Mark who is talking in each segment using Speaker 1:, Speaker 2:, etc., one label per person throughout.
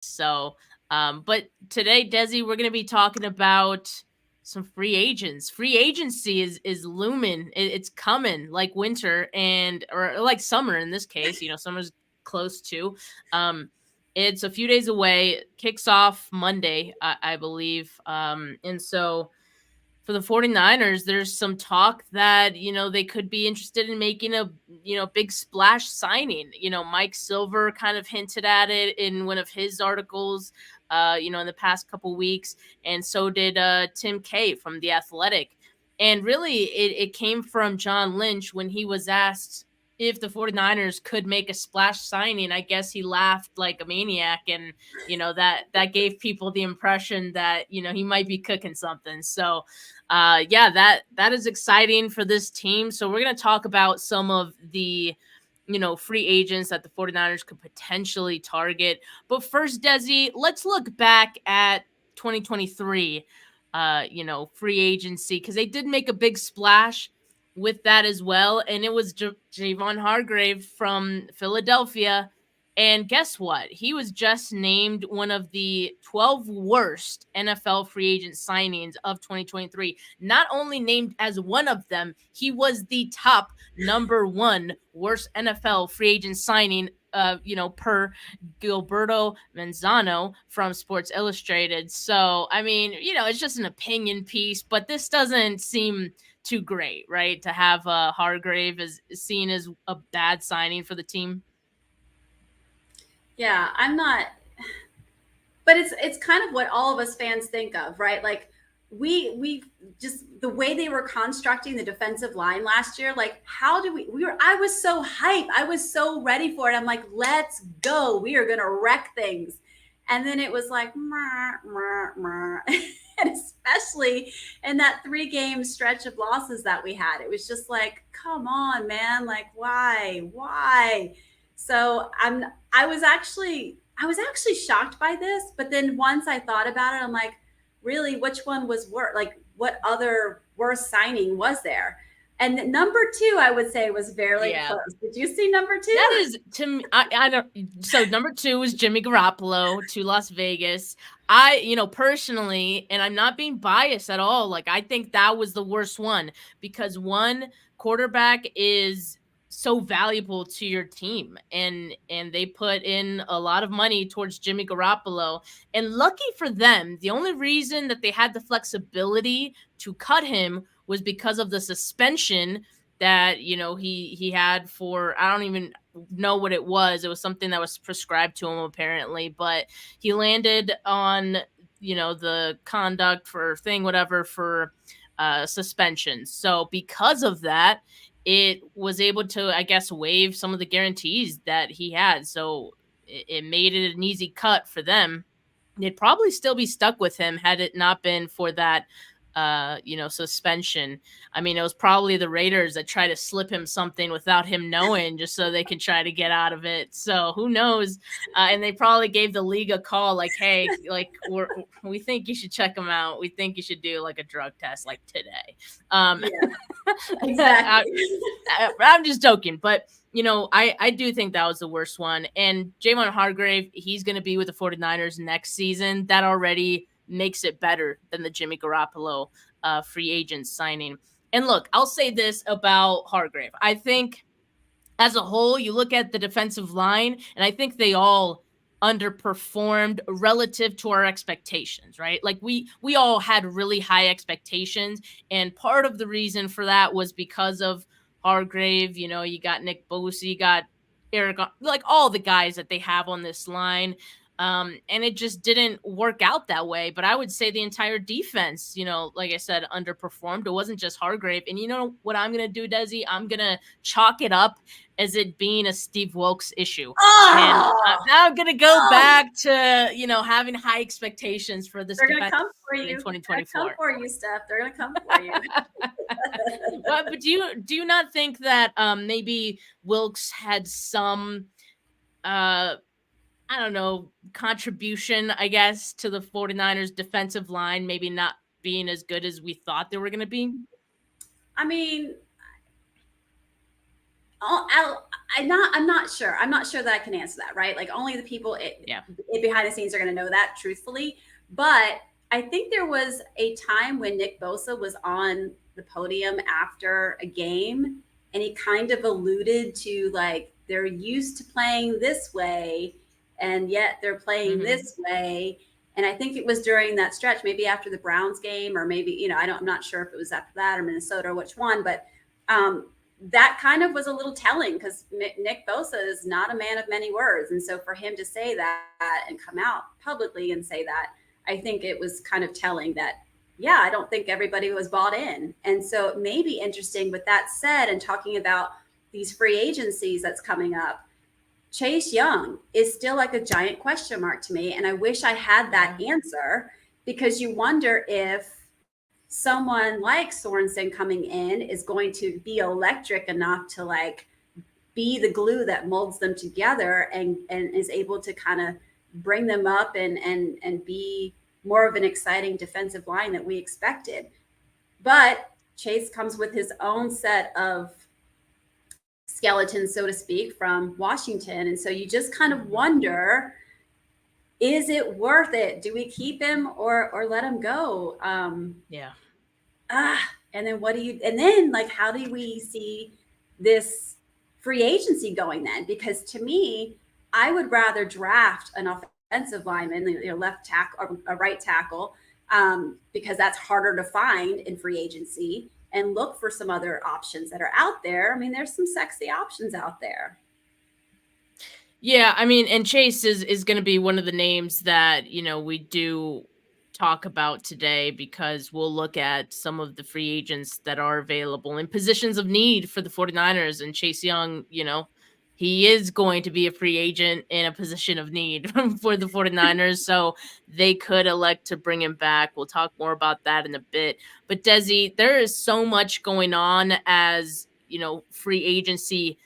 Speaker 1: So, but today, Desi, we're going to be talking about some free agents. Free agency is looming. It's coming like winter and or like summer in this case. Summer's close to. Um, it's a few days away. Kicks off Monday, I believe. And so for the 49ers, there's some talk that, they could be interested in making a, big splash signing. Mike Silver kind of hinted at it in one of his articles, in the past couple weeks. And so did Tim Kay from The Athletic. And really, it came from John Lynch when he was asked if the 49ers could make a splash signing. I guess he laughed like a maniac, and that gave people the impression that he might be cooking something. So yeah, that is exciting for this team. So we're going to talk about some of the free agents that the 49ers could potentially target. But first, Desi, let's look back at 2023 free agency, because they did make a big splash with that as well, and it was Javon Hargrave from Philadelphia. And guess what? He was just named one of the 12 worst NFL free agent signings of 2023. Not only named as one of them, he was the top number one worst NFL free agent signing, per Gilberto Manzano from Sports Illustrated. So, I mean, it's just an opinion piece, but this doesn't seem too great, right? To have Hargrave as seen as a bad signing for the team.
Speaker 2: Yeah, I'm not, but it's kind of what all of us fans think of, right? Like we just the way they were constructing the defensive line last year, like how do we were I was so hyped. I was so ready for it. I'm like, let's go. We are gonna wreck things. And then it was like, meh, meh, meh. And especially in that 3 game stretch of losses that we had, it was just like, come on, man, like why? So I was actually shocked by this, but then once I thought about it, I'm like, really, which one was worse? Like, what other worse signing was there? And number two, I would say, was fairly
Speaker 1: Yeah,
Speaker 2: close. Did you see number
Speaker 1: that
Speaker 2: two?
Speaker 1: is to me. I don't. So number two is Jimmy Garoppolo to Las Vegas. I personally, and I'm not being biased at all. Like I think that was the worst one, because one, quarterback is so valuable to your team, and they put in a lot of money towards Jimmy Garoppolo. And lucky for them, the only reason that they had the flexibility to cut him was because of the suspension that he had for, I don't even know what it was. It was something that was prescribed to him apparently, but he landed on the conduct for thing whatever for suspension. So because of that, it was able to, I guess, waive some of the guarantees that he had. So it made it an easy cut for them. They'd probably still be stuck with him had it not been for that suspension. I mean, it was probably the Raiders that tried to slip him something without him knowing, just so they could try to get out of it. So who knows? And they probably gave the league a call, like, "Hey, like we think you should check him out. We think you should do like a drug test, like today." Um,
Speaker 2: Yeah,
Speaker 1: I,
Speaker 2: exactly.
Speaker 1: I'm just joking, but I do think that was the worst one. And Javon Hargrave, he's going to be with the 49ers next season. That already makes it better than the Jimmy Garoppolo free agent signing. And look, I'll say this about Hargrave. I think as a whole, you look at the defensive line, and I think they all underperformed relative to our expectations, right? Like we all had really high expectations, and part of the reason for that was because of Hargrave. You got Nick Bosa, you got Eric, like all the guys that they have on this line. And it just didn't work out that way. But I would say the entire defense, like I said, underperformed. It wasn't just Hargrave. And you know what I'm going to do, Desi? I'm going to chalk it up as it being a Steve Wilkes issue. And
Speaker 2: Oh,
Speaker 1: I'm going to go
Speaker 2: oh,
Speaker 1: back to, having high expectations for this
Speaker 2: they're gonna
Speaker 1: defense
Speaker 2: come for
Speaker 1: in
Speaker 2: you. They're gonna come
Speaker 1: 2024.
Speaker 2: for you, Steph. They're gonna come for you.
Speaker 1: But do you not think that maybe Wilkes had some uh I don't know, contribution, I guess, to the 49ers defensive line, maybe not being as good as we thought they were going to be?
Speaker 2: I mean, I'm not sure. I'm not sure that I can answer that, right? Like only the people
Speaker 1: Yeah.
Speaker 2: behind the scenes are going to know that truthfully. But I think there was a time when Nick Bosa was on the podium after a game and he kind of alluded to like they're used to playing this way and yet they're playing
Speaker 1: Mm-hmm.
Speaker 2: this way. And I think it was during that stretch, maybe after the Browns game, or maybe, I'm not sure if it was after that or Minnesota or which one, but um, that kind of was a little telling because Nick Bosa is not a man of many words. And so for him to say that and come out publicly and say that, I think it was kind of telling that, yeah, I don't think everybody was bought in. And so it may be interesting with that said, and talking about these free agencies that's coming up, Chase Young is still like a giant question mark to me. And I wish I had that answer because you wonder if someone like Sorensen coming in is going to be electric enough to like be the glue that molds them together and is able to kind of bring them up and be more of an exciting defensive line that we expected. But Chase comes with his own set of skeletons, so to speak, from Washington. And so you just kind of wonder, is it worth it? Do we keep him or let him go?
Speaker 1: Yeah.
Speaker 2: And then and then like, how do we see this free agency going then? Because to me, I would rather draft an offensive lineman, left tackle or a right tackle, because that's harder to find in free agency and look for some other options that are out there. I mean, there's some sexy options out there.
Speaker 1: Yeah, I mean, and Chase is going to be one of the names that, we do talk about today because we'll look at some of the free agents that are available in positions of need for the 49ers, and Chase Young, he is going to be a free agent in a position of need for the 49ers, so they could elect to bring him back. We'll talk more about that in a bit. But Desi, there is so much going on as, free agency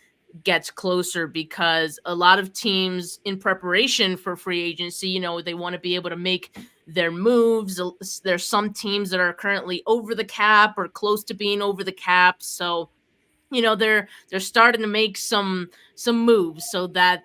Speaker 1: gets closer because a lot of teams in preparation for free agency, they want to be able to make their moves. There's some teams that are currently over the cap or close to being over the cap. So, they're starting to make some moves so that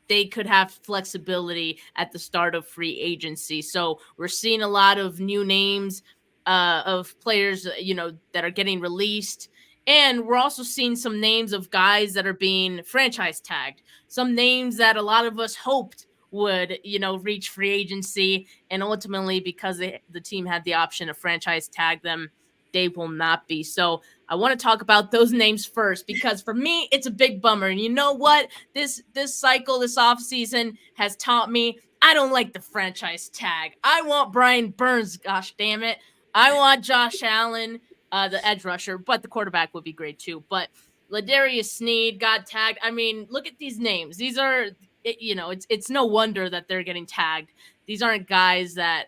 Speaker 1: they could have flexibility at the start of free agency. So we're seeing a lot of new names of players, that are getting released. And we're also seeing some names of guys that are being franchise tagged. Some names that a lot of us hoped would, reach free agency. And ultimately, because the team had the option to franchise tag them, they will not be. So I want to talk about those names first because for me, it's a big bummer. And you know what? This cycle, this offseason has taught me I don't like the franchise tag. I want Brian Burns, gosh damn it. I want Josh Allen, the edge rusher, but the quarterback would be great too. But Ladarius Sneed got tagged. I mean, look at these names. These are, it's no wonder that they're getting tagged. These aren't guys that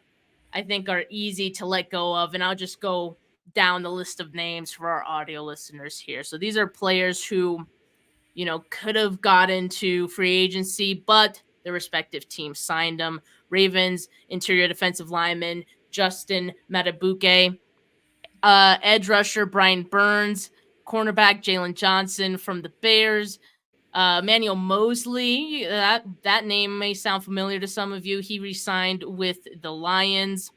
Speaker 1: I think are easy to let go of. And I'll just go down the list of names for our audio listeners here. So these are players who, could have got into free agency, but their respective teams signed them. Ravens interior defensive lineman Justin Matabuke, edge rusher Brian Burns, cornerback Jalen Johnson from the Bears, Manuel Mosley. That name may sound familiar to some of you. He re-signed with the Lions.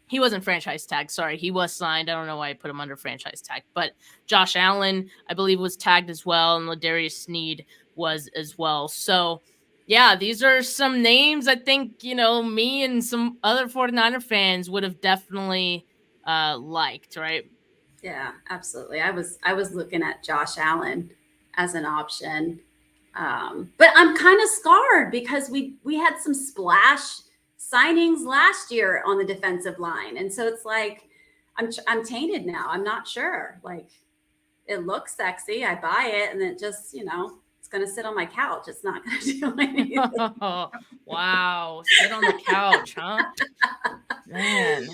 Speaker 1: He wasn't franchise tagged. Sorry, he was signed. I don't know why I put him under franchise tag. But Josh Allen, I believe, was tagged as well, and Ladarius Sneed was as well. So, yeah, these are some names I think, me and some other 49er fans would have definitely liked, right?
Speaker 2: Yeah, absolutely. I was looking at Josh Allen as an option. But I'm kind of scarred because we had some splash signings last year on the defensive line, and so it's like I'm tainted now. I'm not sure. Like, it looks sexy, I buy it, and it just it's going to sit on my couch. It's not going to do anything.
Speaker 1: Wow, sit on the couch, huh? Man,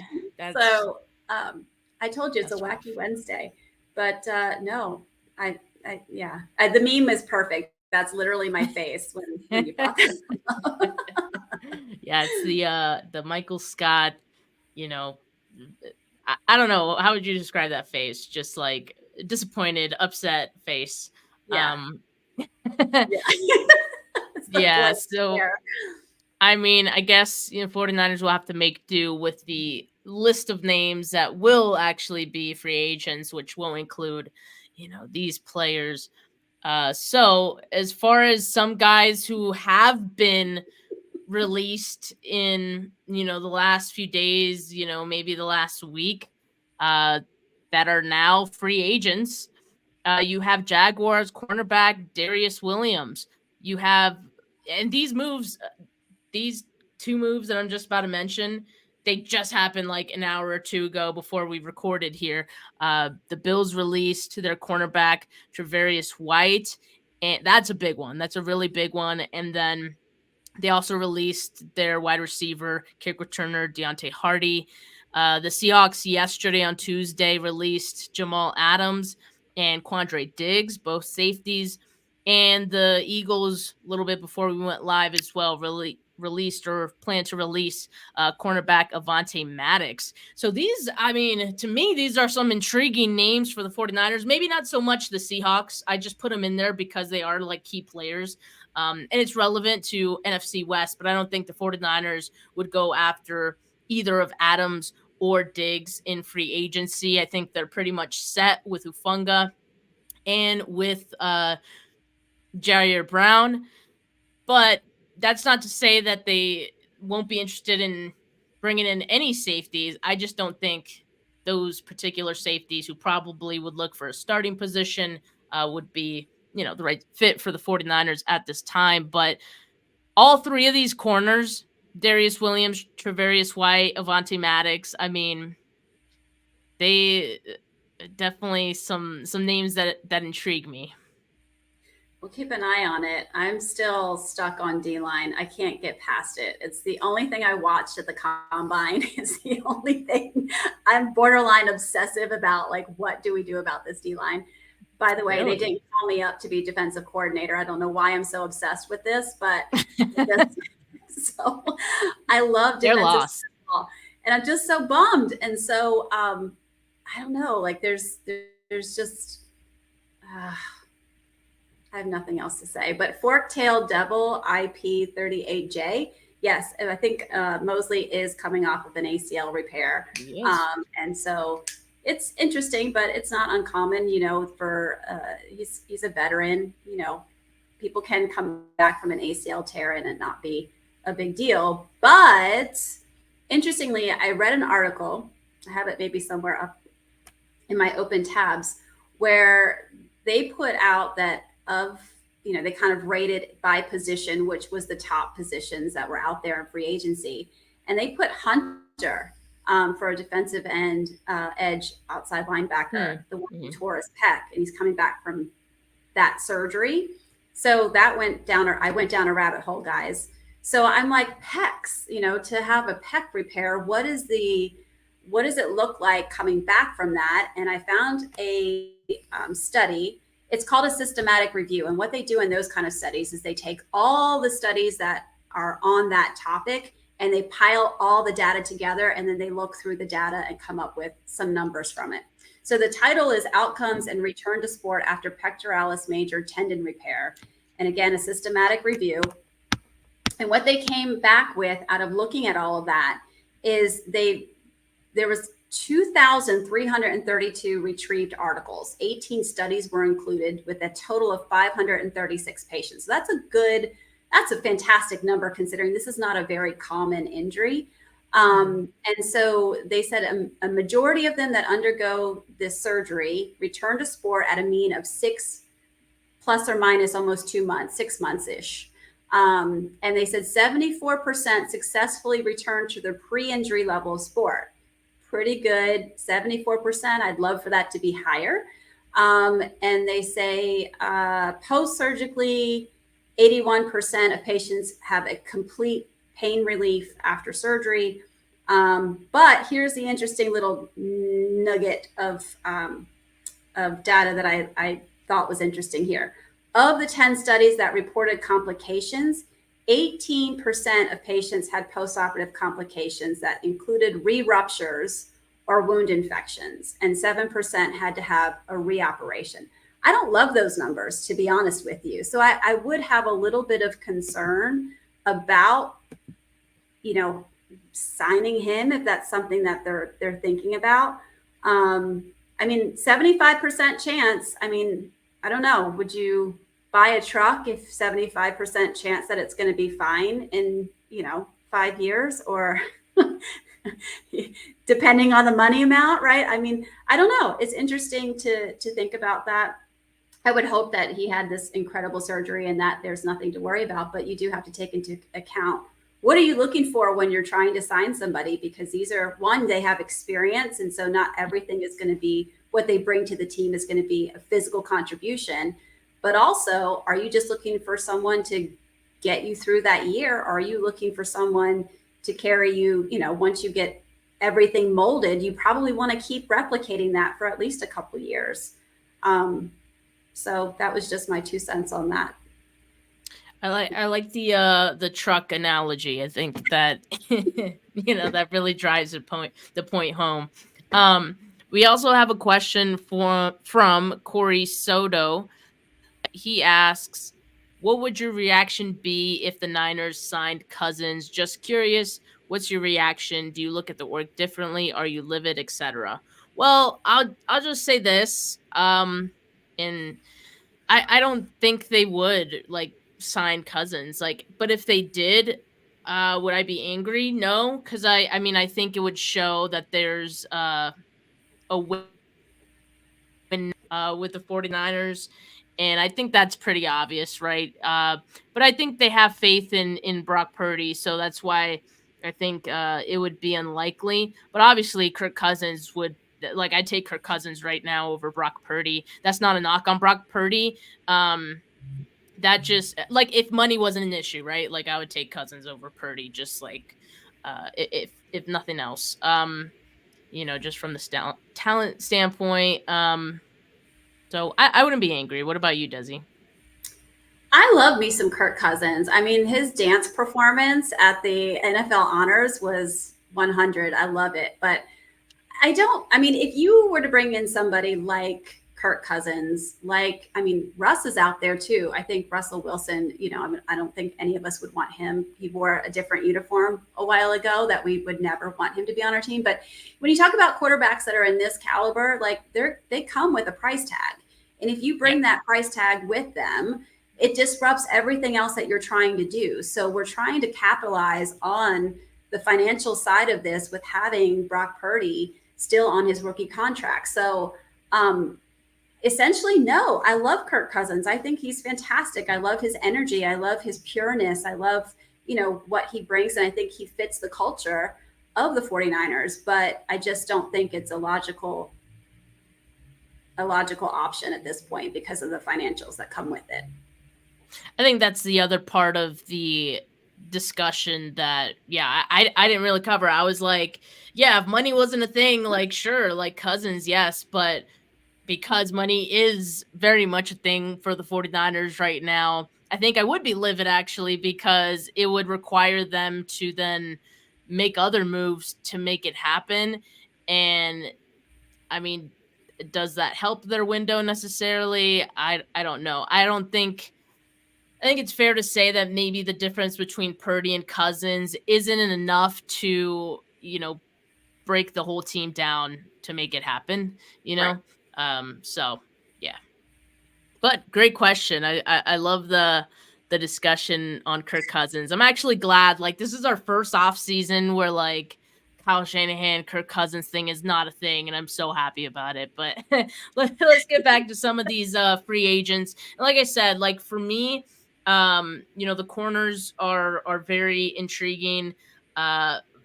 Speaker 2: so I told you it's a wacky
Speaker 1: rough.
Speaker 2: Wednesday, but no, yeah, the meme is perfect. That's literally my face when you brought this up.
Speaker 1: Yeah, it's the Michael Scott, I don't know. How would you describe that face? Just like disappointed, upset face.
Speaker 2: Yeah.
Speaker 1: Um,
Speaker 2: Yeah.
Speaker 1: yeah.
Speaker 2: Let's
Speaker 1: So,
Speaker 2: share.
Speaker 1: I mean, I guess, 49ers will have to make do with the list of names that will actually be free agents, which will include, these players. So as far as some guys who have been released in, the last few days, maybe the last week, uh, that are now free agents, you have Jaguars cornerback Darius Williams. You have, and these two moves that I'm just about to mention, they just happened like an hour or two ago before we recorded here. The Bills released their cornerback Travarius White, and that's a big one. That's a really big one. And then they also released their wide receiver, kick returner Deontay Hardy. The Seahawks yesterday on Tuesday released Jamal Adams and Quandre Diggs, both safeties. And the Eagles, a little bit before we went live as well, really released or plan to release cornerback Avante Maddox. So these, I mean, to me, these are some intriguing names for the 49ers. Maybe not so much the Seahawks. I just put them in there because they are like key players. And it's relevant to NFC West, but I don't think the 49ers would go after either of Adams or Diggs in free agency. I think they're pretty much set with Ufunga and with Jair Brown. But that's not to say that they won't be interested in bringing in any safeties. I just don't think those particular safeties who probably would look for a starting position would be, the right fit for the 49ers at this time. But all three of these corners, Darius Williams, Travarius White, Avante Maddox, I mean, they definitely some names that intrigue me.
Speaker 2: We'll keep an eye on it. I'm still stuck on D-line. I can't get past it. It's the only thing I watched at the combine. It's the only thing. I'm borderline obsessive about, like, what do we do about this D-line? By the way,
Speaker 1: Really?
Speaker 2: they didn't call me up to be defensive coordinator. I don't know why I'm so obsessed with this, but so I love
Speaker 1: They're
Speaker 2: defensive
Speaker 1: lost.
Speaker 2: football, and I'm just so bummed. And so I don't know. Like, there's just. I have nothing else to say. But Fork-tailed Devil IP38J, yes, and I think Mosley is coming off of an ACL repair.
Speaker 1: Yes.
Speaker 2: And so it's interesting, but it's not uncommon, for he's a veteran, people can come back from an ACL tear and it not be a big deal. But interestingly, I read an article, I have it maybe somewhere up in my open tabs, where they put out that they kind of rated by position, which was the top positions that were out there in free agency. And they put Hunter for a defensive end edge outside linebacker, the one who tore his pec, and he's coming back from that surgery. So that I went down a rabbit hole, guys. So I'm like, pecs, to have a pec repair, what does it look like coming back from that? And I found a study. It's called a systematic review. And what they do in those kind of studies is they take all the studies that are on that topic and they pile all the data together, and then they look through the data and come up with some numbers from it. So the title is Outcomes and Return to Sport After Pectoralis Major Tendon Repair. And again, a systematic review. And what they came back with out of looking at all of that is there was 2,332 retrieved articles. 18 studies were included with a total of 536 patients. So that's a fantastic number considering this is not a very common injury. And so they said a majority of them that undergo this surgery return to sport at a mean of 6 plus or minus almost 2 months, 6 months-ish. And they said 74% successfully returned to their pre-injury level of sport. Pretty good, 74%. I'd love for that to be higher. And they say post-surgically, 81% of patients have a complete pain relief after surgery. But here's the interesting little nugget of data that I thought was interesting here. Of the 10 studies that reported complications, 18% of patients had postoperative complications that included re-ruptures or wound infections, and 7% had to have a reoperation. I don't love those numbers, to be honest with you. So I would have a little bit of concern about, you know, signing him if that's something that they're thinking about. I mean, 75% chance. I mean, I don't know. Would you buy a truck if 75% chance that it's going to be fine in, 5 years, or depending on the money amount, right? I mean, I don't know. It's interesting to think about that. I would hope that he had this incredible surgery and that there's nothing to worry about, but you do have to take into account, what are you looking for when you're trying to sign somebody? Because these are, one, they have experience. And so not everything is going to be what they bring to the team is going to be a physical contribution. But also, are you just looking for someone to get you through that year? Or are you looking for someone to carry you, once you get everything molded, you probably want to keep replicating that for at least a couple years. So that was just my 2 cents on that.
Speaker 1: I like the truck analogy. I think that that really drives the point home. We also have a question from Corey Soto. He asks, "What would your reaction be if the Niners signed Cousins? Just curious. What's your reaction? Do you look at the work differently? Are you livid, etc.?" Well, I'll just say this. And I don't think they would like sign Cousins. Like, but if they did, would I be angry? No, because I mean I think it would show that there's a win with the 49ers. And I think that's pretty obvious, right? But I think they have faith in Brock Purdy, so that's why I think it would be unlikely. But obviously, Kirk Cousins would, like, I'd take Kirk Cousins right now over Brock Purdy. That's not a knock on Brock Purdy. That just, like, if money wasn't an issue, right? Like, I would take Cousins over Purdy, just like if nothing else. Just from the talent standpoint. So I wouldn't be angry. What about you, Desi?
Speaker 2: I love me some Kirk Cousins. I mean, his dance performance at the NFL Honors was 100. I love it. But I mean, if you were to bring in somebody like Kirk Cousins, I mean, Russ is out there too. I think Russell Wilson, I mean, I don't think any of us would want him. He wore a different uniform a while ago that we would never want him to be on our team. But when you talk about quarterbacks that are in this caliber, like they come with a price tag. And if you bring that price tag with them, it disrupts everything else that you're trying to do. So we're trying to capitalize on the financial side of this with having Brock Purdy still on his rookie contract. So essentially, no, I love Kirk Cousins. I think he's fantastic. I love his energy. I love his pureness. I love, what he brings. And I think he fits the culture of the 49ers, but I just don't think it's a logical option at this point because of the financials that come with it.
Speaker 1: I think that's the other part of the discussion that, yeah, I didn't really cover. I was like, yeah, if money wasn't a thing, like, sure, like Cousins, yes, but because money is very much a thing for the 49ers right now, I think I would be livid actually, because it would require them to then make other moves to make it happen. And I mean, does that help their window necessarily? I don't know. I think it's fair to say that maybe the difference between Purdy and Cousins isn't enough to, break the whole team down to make it happen,
Speaker 2: Right.
Speaker 1: So yeah. But great question. I love the discussion on Kirk Cousins. I'm actually glad, like, this is our first off season where like Kyle Shanahan, Kirk Cousins thing is not a thing, and I'm so happy about it. But let's get back to some of these free agents. And like I said, like for me, the corners are very intriguing.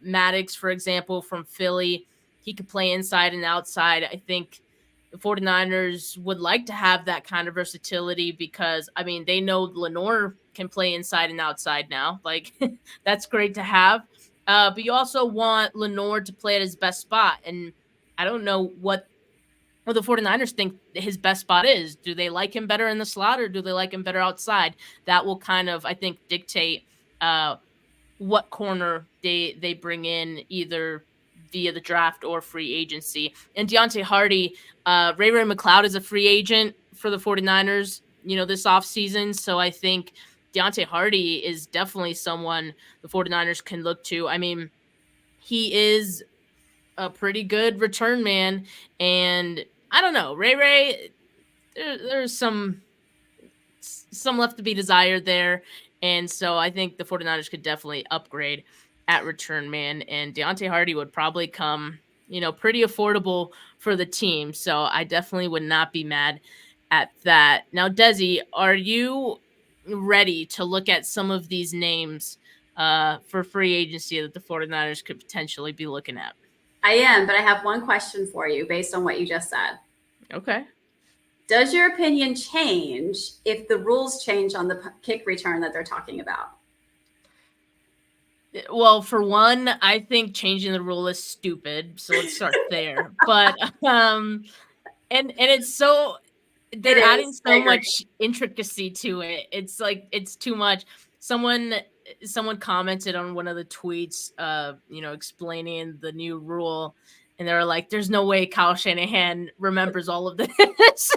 Speaker 1: Maddox, for example, from Philly, he could play inside and outside. I think the 49ers would like to have that kind of versatility because, I mean, they know Lenore can play inside and outside now. Like, that's great to have. But you also want Lenore to play at his best spot. And I don't know what the 49ers think his best spot is. Do they like him better in the slot or do they like him better outside? That will kind of, I think, dictate what corner they bring in, either via the draft or free agency. And Deontay Hardy, Ray McCloud is a free agent for the 49ers, this offseason. So I think Deontay Hardy is definitely someone the 49ers can look to. I mean, he is a pretty good return man. And I don't know, Ray, there's some left to be desired there. And so I think the 49ers could definitely upgrade at return man. And Deontay Hardy would probably come, pretty affordable for the team. So I definitely would not be mad at that. Now, Desi, are you ready to look at some of these names for free agency that the 49ers could potentially be looking at?
Speaker 2: I am, but I have one question for you based on what you just said.
Speaker 1: Okay.
Speaker 2: Does your opinion change if the rules change on the kick return that they're talking about?
Speaker 1: Well, for one, I think changing the rule is stupid. So let's start there. But and it's so they're adding so much intricacy to it. It's like it's too much. Someone commented on one of the tweets, explaining the new rule, and they were like, "There's no way Kyle Shanahan remembers all of this."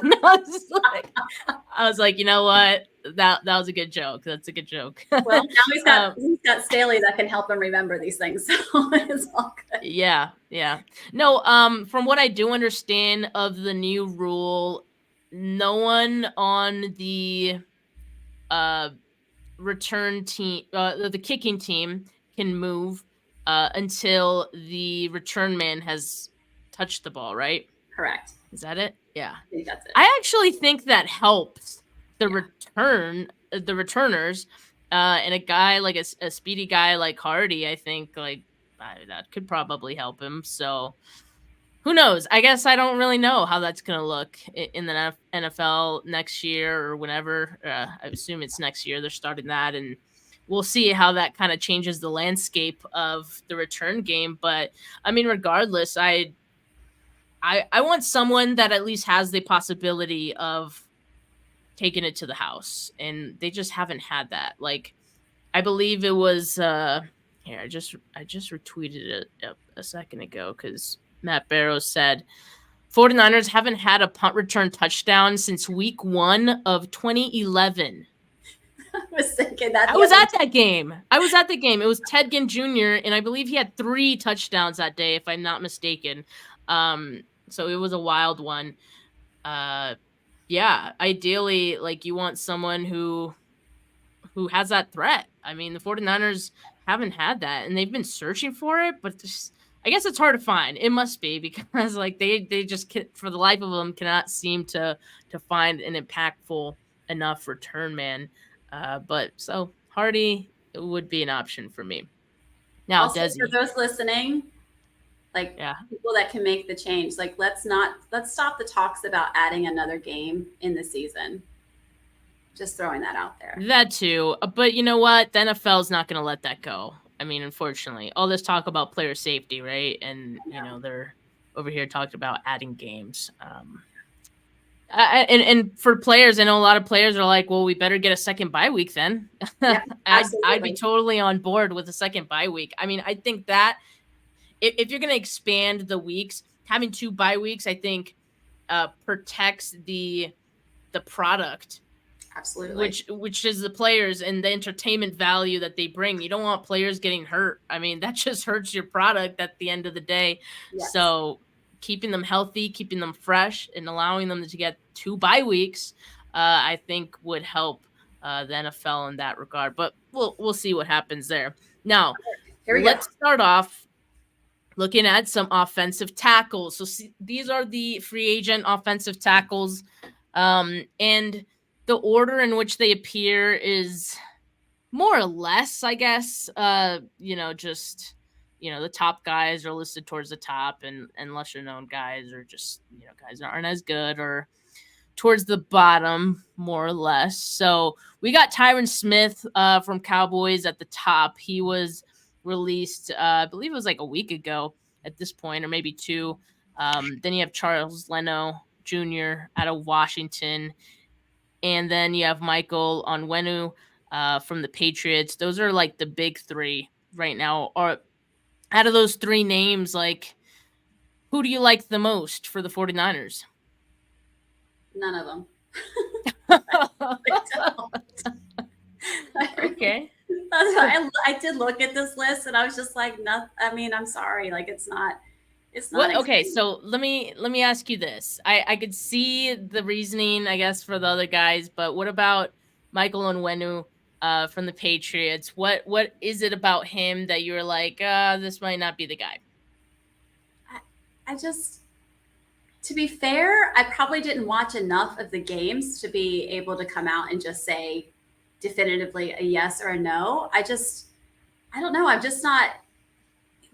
Speaker 1: And I was like, you know what? That was a good joke. That's a good joke.
Speaker 2: Well, now he's got Staley that can help him remember these things, so it's all good.
Speaker 1: Yeah. No, from what I do understand of the new rule, no one on the return team, the kicking team, can move until the return man has touched the ball, right?
Speaker 2: Correct.
Speaker 1: Is that it? Yeah.
Speaker 2: I think that's it.
Speaker 1: I actually think that helps the returners, and a guy like a speedy guy like Hardy. I think that could probably help him. So who knows? I guess I don't really know how that's going to look in the NFL next year or whenever. I assume it's next year they're starting that, and we'll see how that kind of changes the landscape of the return game. But I mean, regardless, I want someone that at least has the possibility of taking it to the house, and they just haven't had that. Like, I believe it was here. I just retweeted it a second ago because Matt Barrows said 49ers haven't had a punt return touchdown since week 1 of 2011.
Speaker 2: I was thinking that.
Speaker 1: I was at that game. It was Ted Ginn Jr., and I believe he had 3 touchdowns that day, if I'm not mistaken. So it was a wild one. Yeah, ideally, like, you want someone who has that threat. I mean, the 49ers haven't had that, and they've been searching for it, but I guess it's hard to find. It must be because like they just for the life of them cannot seem to find an impactful enough return man. But so Hardy would be an option for me. Now,
Speaker 2: also, Desi, for those listening, people that can make the change, like let's stop the talks about adding another game in the season. Just throwing that out there.
Speaker 1: That too. But you know what? The NFL is not going to let that go. I mean, unfortunately, all this talk about player safety, right? And they're over here talking about adding games. And for players, I know a lot of players are like, well, we better get a second bye week then. Yeah, I'd be totally on board with a second bye week. I mean, I think that if you're going to expand the weeks, having 2 bye weeks, I think protects the product.
Speaker 2: Absolutely.
Speaker 1: Which is the players and the entertainment value that they bring. You don't want players getting hurt. I mean, that just hurts your product at the end of the day. Yes. So keeping them healthy, keeping them fresh, and allowing them to get 2 bye weeks, I think would help the NFL in that regard. But we'll see what happens there. Now, let's start off looking at some offensive tackles. So these are the free agent offensive tackles, and the order in which they appear is more or less, I guess, just, the top guys are listed towards the top, and lesser known guys are just, guys that aren't as good or towards the bottom, more or less. So we got Tyron Smith from Cowboys at the top. He was released, I believe it was like a week ago at this point, or maybe 2. Then you have Charles Leno Jr. out of Washington. And then you have Michael Onwenu from the Patriots. Those are like the big 3 right now. Or out of those three names, like, who do you like the most for the 49ers?
Speaker 2: None of them.
Speaker 1: Okay.
Speaker 2: I did look at this list and I was just like, no, I mean, I'm sorry. Like it's not
Speaker 1: What? Okay,
Speaker 2: exciting.
Speaker 1: so let me ask you this. I could see the reasoning, I guess, for the other guys, but what about Michael Onwenu from the Patriots? What is it about him that you're like, this might not be the guy?
Speaker 2: I just, to be fair, I probably didn't watch enough of the games to be able to come out and just say definitively a yes or a no. I don't know. I'm just not.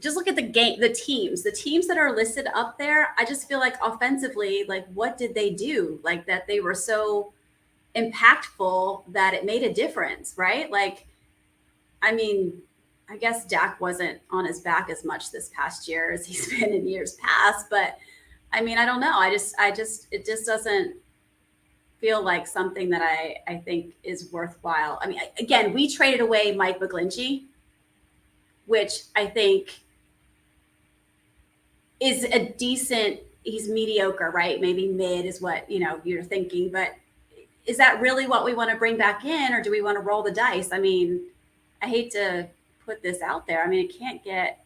Speaker 2: Just look at the teams that are listed up there. I just feel like offensively, like what did they do? Like that they were so impactful that it made a difference, right? Like, I mean, I guess Dak wasn't on his back as much this past year as he's been in years past, but I mean, I don't know. It just doesn't feel like something that I think is worthwhile. I mean, again, we traded away Mike McGlinchey, which I think is a decent, he's mediocre, right? Maybe mid is what, you're thinking, but is that really what we want to bring back in, or do we want to roll the dice? I mean, I hate to put this out there. I mean, it can't get,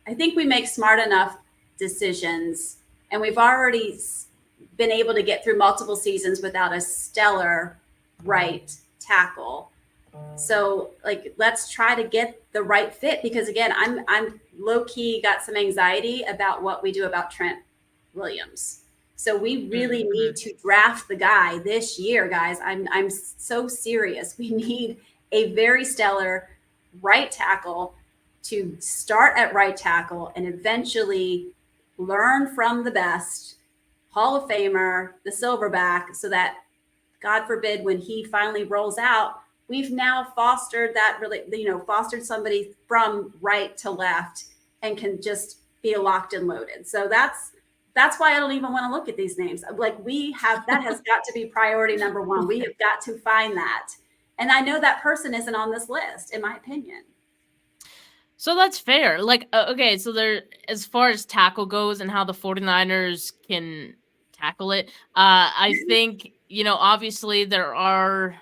Speaker 2: I think we make smart enough decisions, and we've already been able to get through multiple seasons without a stellar right tackle. So like let's try to get the right fit, because again, I'm low key got some anxiety about what we do about Trent Williams. So we really need to draft the guy this year, guys. I'm so serious. We need a very stellar right tackle to start at right tackle and eventually learn from the best Hall of Famer, the Silverback, so that God forbid when he finally rolls out, we've now fostered that really, fostered somebody from right to left and can just be locked and loaded. So that's why I don't even want to look at these names. Like that has got to be priority number one. We have got to find that. And I know that person isn't on this list, in my opinion.
Speaker 1: So that's fair. Like, okay, so there, as far as tackle goes and how the 49ers can tackle it, I think, obviously to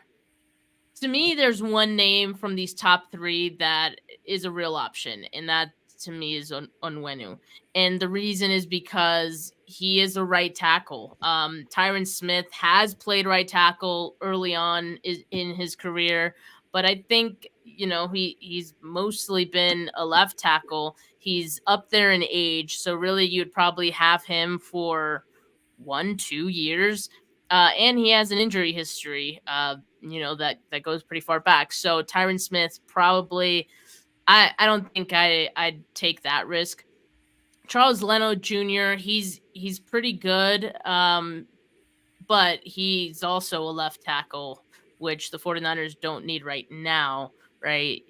Speaker 1: me, there's one name from these top three that is a real option, and that to me is Onwenu. And the reason is because he is a right tackle. Tyron Smith has played right tackle early on in his career, but I think he's mostly been a left tackle. He's up there in age, so really you'd probably have him for 1-2 years. And he has an injury history, that goes pretty far back. So Tyron Smith probably, I don't think I'd take that risk. Charles Leno Jr., he's pretty good, but he's also a left tackle, which the 49ers don't need right now, right?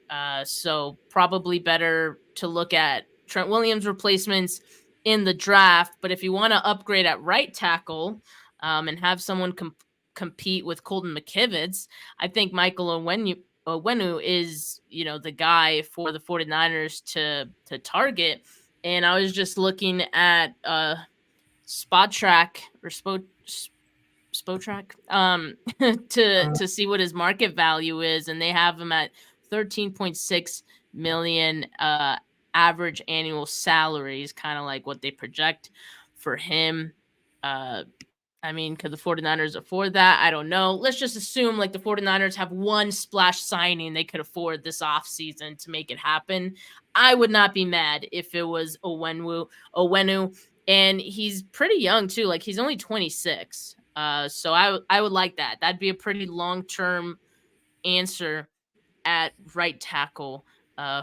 Speaker 1: So probably better to look at Trent Williams replacements in the draft. But if you want to upgrade at right tackle, and have someone compete with Colton McKivitz, I think Michael Onwenu is, the guy for the 49ers to target. And I was just looking at Spot Track or Spotrac to see what his market value is, and they have him at 13.6 million average annual salaries, kind of like what they project for him. I mean, could the 49ers afford that? I don't know. Let's just assume like the 49ers have one splash signing they could afford this offseason to make it happen. I would not be mad if it was Onwenu, and he's pretty young too. Like he's only 26. So I would like that. That'd be a pretty long-term answer at right tackle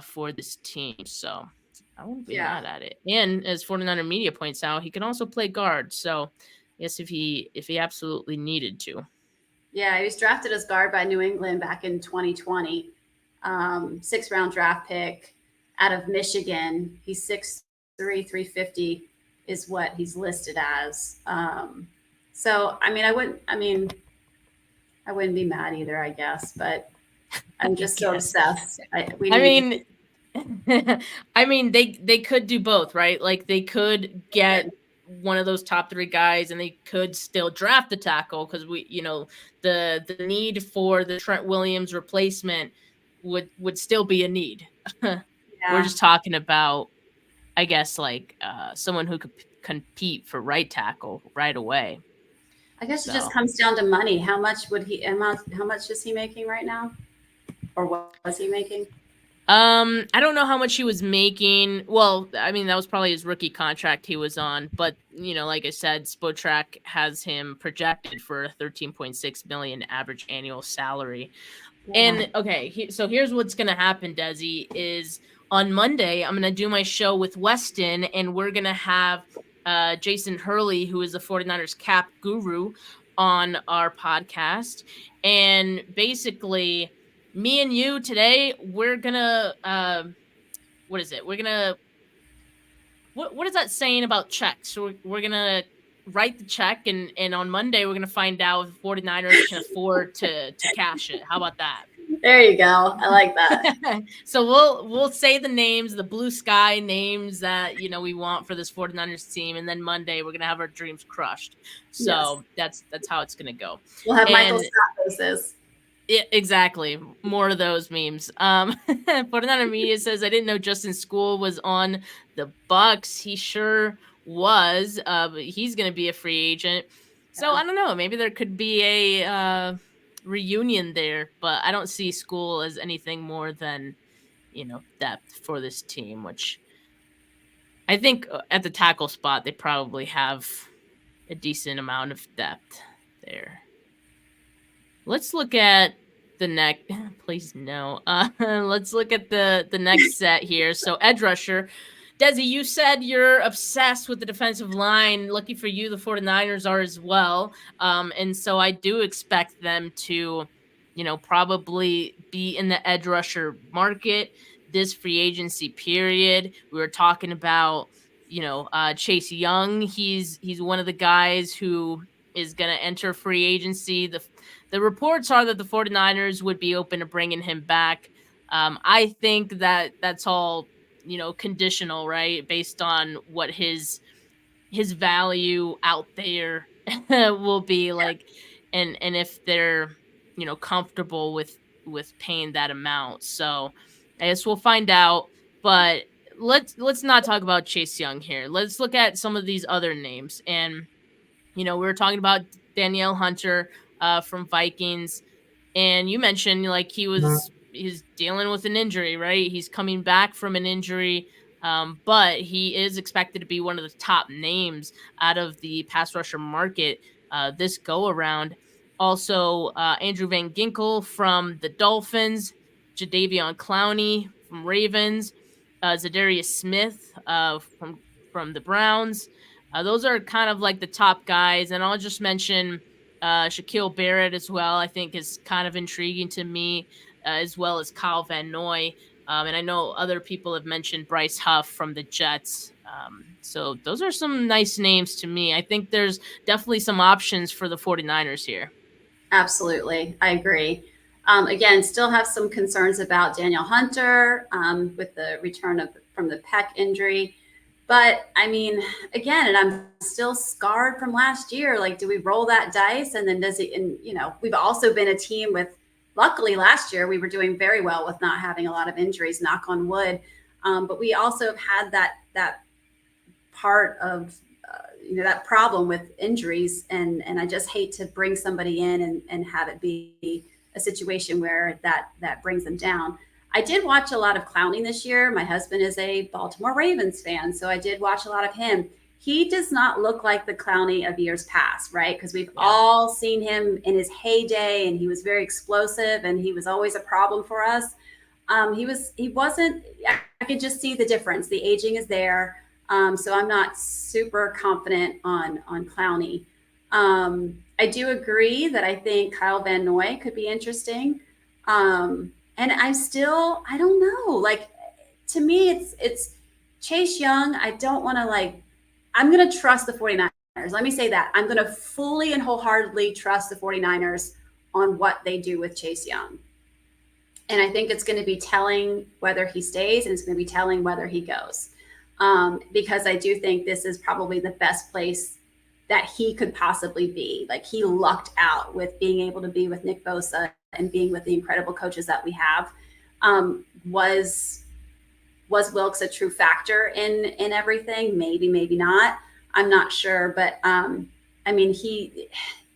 Speaker 1: for this team. So I wouldn't be mad at it. And as 49er Media points out, he can also play guard. So yes, if he absolutely needed to.
Speaker 2: Yeah, he was drafted as guard by New England back in 2020. 6th-round draft pick out of Michigan. He's 6'3", 350 is what he's listed as. So I mean, I wouldn't be mad either, I guess, but I'm just so obsessed.
Speaker 1: I mean, they could do both, right? Like they could get one of those top three guys, and they could still draft the tackle because the need for the Trent Williams replacement would still be a need. We're
Speaker 2: Yeah.
Speaker 1: just talking about, I guess, like someone who could compete for right tackle right away.
Speaker 2: I guess it just
Speaker 1: So.
Speaker 2: comes down to money. How much would he amount? How much is he making right now, or what was he making?
Speaker 1: I don't know how much he was making. Well, I mean, that was probably his rookie contract he was on, but like I said, Spotrac has him projected for a 13.6 million average annual salary.
Speaker 2: Yeah.
Speaker 1: And okay, so here's what's gonna happen, Desi, is on Monday I'm gonna do my show with Weston, and we're gonna have Jason Hurley, who is the 49ers cap guru, on our podcast. And basically, me and you today, we're gonna what is it? We're gonna what is that saying about checks? We're gonna write the check, and on Monday we're gonna find out if the 49ers can afford to cash it. How about that?
Speaker 2: There you go. I like that.
Speaker 1: So we'll say the names, the blue sky names that we want for this 49ers team, and then Monday we're gonna have our dreams crushed. So that's how it's gonna go.
Speaker 2: We'll have Michael Scott faces.
Speaker 1: Yeah, exactly. More of those memes. 49er Media says, I didn't know Justin School was on the Bucks. He sure was. But he's going to be a free agent. So I don't know. Maybe there could be a reunion there, but I don't see School as anything more than, depth for this team, which I think at the tackle spot, they probably have a decent amount of depth there. Let's look at the next. Please no. Let's look at the next set here. So edge rusher. Desi, you said you're obsessed with the defensive line. Lucky for you, the 49ers are as well. And so I do expect them to, probably be in the edge rusher market this free agency period. We were talking about, Chase Young. He's one of the guys who is going to enter free agency. The reports are that the 49ers would be open to bringing him back. I think that that's all, conditional, right? Based on what his value out there will be like, and if they're, comfortable with paying that amount. So I guess we'll find out. But let's not talk about Chase Young here. Let's look at some of these other names. And we were talking about Danielle Hunter from Vikings, and you mentioned like he's dealing with an injury, right? He's coming back from an injury, but he is expected to be one of the top names out of the pass rusher market this go around. Also, Andrew Van Ginkel from the Dolphins, Jadeveon Clowney from Ravens, Zadarius Smith from the Browns. Those are kind of like the top guys, and I'll just mention Shaquille Barrett as well. I think is kind of intriguing to me, as well as Kyle Van Noy. And I know other people have mentioned Bryce Huff from the Jets. So those are some nice names to me. I think there's definitely some options for the 49ers here.
Speaker 2: Absolutely. I agree. Again, still have some concerns about Danielle Hunter with the return from the pec injury. But I mean, again, and I'm still scarred from last year. Like, do we roll that dice? And then does it, and we've also been a team with, luckily last year, we were doing very well with not having a lot of injuries, knock on wood. But we also have had that part of, that problem with injuries. And I just hate to bring somebody in and have it be a situation where that brings them down. I did watch a lot of Clowney this year. My husband is a Baltimore Ravens fan, so I did watch a lot of him. He does not look like the Clowney of years past, right? Because we've all seen him in his heyday, and he was very explosive, and he was always a problem for us. He wasn't. I could just see the difference. The aging is there, so I'm not super confident on Clowney. I do agree that I think Kyle Van Noy could be interesting. And I don't know. Like, to me, it's Chase Young. I don't want to I'm going to trust the 49ers. Let me say that. I'm going to fully and wholeheartedly trust the 49ers on what they do with Chase Young. And I think it's going to be telling whether he stays, and it's going to be telling whether he goes. Because I do think this is probably the best place that he could possibly be. Like, he lucked out with being able to be with Nick Bosa and being with the incredible coaches that we have. Was Wilks a true factor in everything? Maybe, maybe not. I'm not sure, but I mean,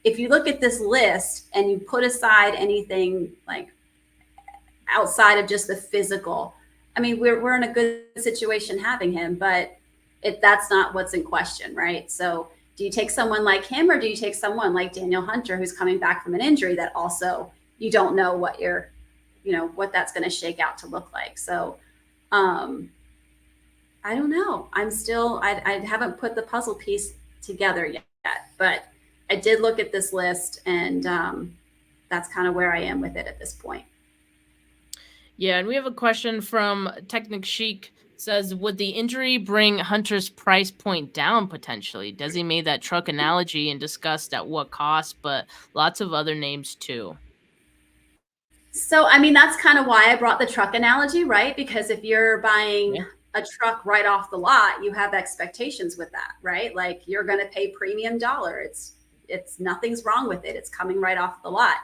Speaker 2: if you look at this list and you put aside anything like outside of just the physical, I mean, we're in a good situation having him, but that's not what's in question, right? So do you take someone like him, or do you take someone like Daniel Hunter, who's coming back from an injury that also you don't know what what that's going to shake out to look like? So I don't know. I haven't put the puzzle piece together yet, but I did look at this list, and that's kind of where I am with it at this point.
Speaker 1: Yeah, and we have a question from Technic Chic. Says, would the injury bring Hunter's price point down potentially? Desi made that truck analogy and discussed at what cost, but lots of other names too.
Speaker 2: So, I mean, that's kind of why I brought the truck analogy, right? Because if you're buying a truck right off the lot, you have expectations with that, right? Like, you're going to pay premium dollar. It's nothing's wrong with it. It's coming right off the lot.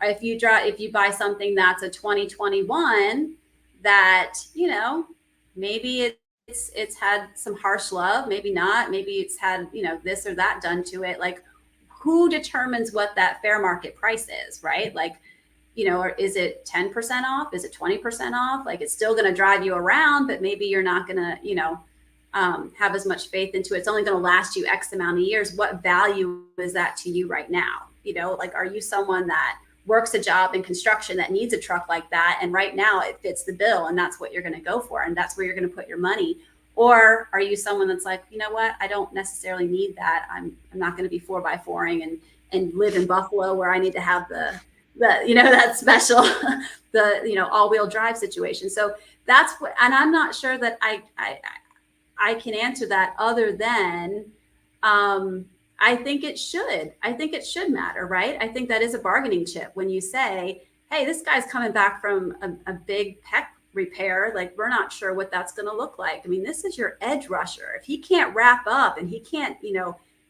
Speaker 2: If you buy something that's a 2021 that, maybe it's had some harsh love, maybe not, maybe it's had, this or that done to it. Like, who determines what that fair market price is, right? Like, or is it 10% off? Is it 20% off? Like, it's still going to drive you around, but maybe you're not going to, have as much faith into it. It's only going to last you X amount of years. What value is that to you right now? Like, are you someone that works a job in construction that needs a truck like that, and right now it fits the bill, and that's what you're going to go for, and that's where you're going to put your money? Or are you someone that's like, you know what, I don't necessarily need that. I'm not going to be 4x4ing and live in Buffalo where I need to have the that special the all-wheel drive situation. So that's what, and I'm not sure that I can answer that, other than I think it should matter, right? I think that is a bargaining chip when you say, hey, this guy's coming back from a big pec repair. Like, we're not sure what that's going to look like. I mean, this is your edge rusher. If he can't wrap up and he can't,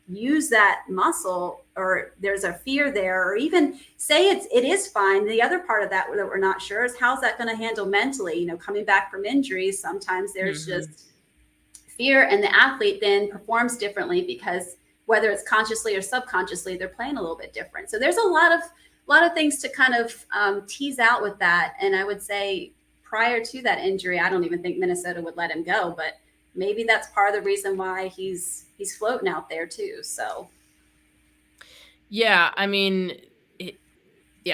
Speaker 2: use that muscle, or there's a fear there, or even say it is fine. The other part of that we're not sure is, how's that going to handle mentally, coming back from injuries. Sometimes there's just fear, and the athlete then performs differently because whether it's consciously or subconsciously, they're playing a little bit different. So there's a lot of things to kind of tease out with that. And I would say, prior to that injury, I don't even think Minnesota would let him go, but maybe that's part of the reason why he's floating out there too. So
Speaker 1: yeah, I mean,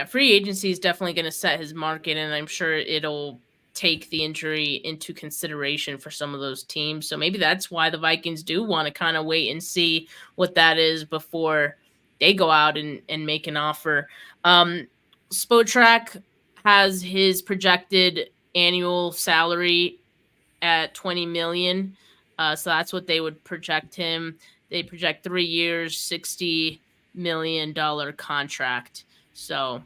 Speaker 1: free agency is definitely going to set his market, and I'm sure it'll take the injury into consideration for some of those teams. So maybe that's why the Vikings do want to kind of wait and see what that is before they go out and make an offer. Spotrac has his projected annual salary at $20 million. So that's what they would project him. They project 3 years, $60 million contract. So,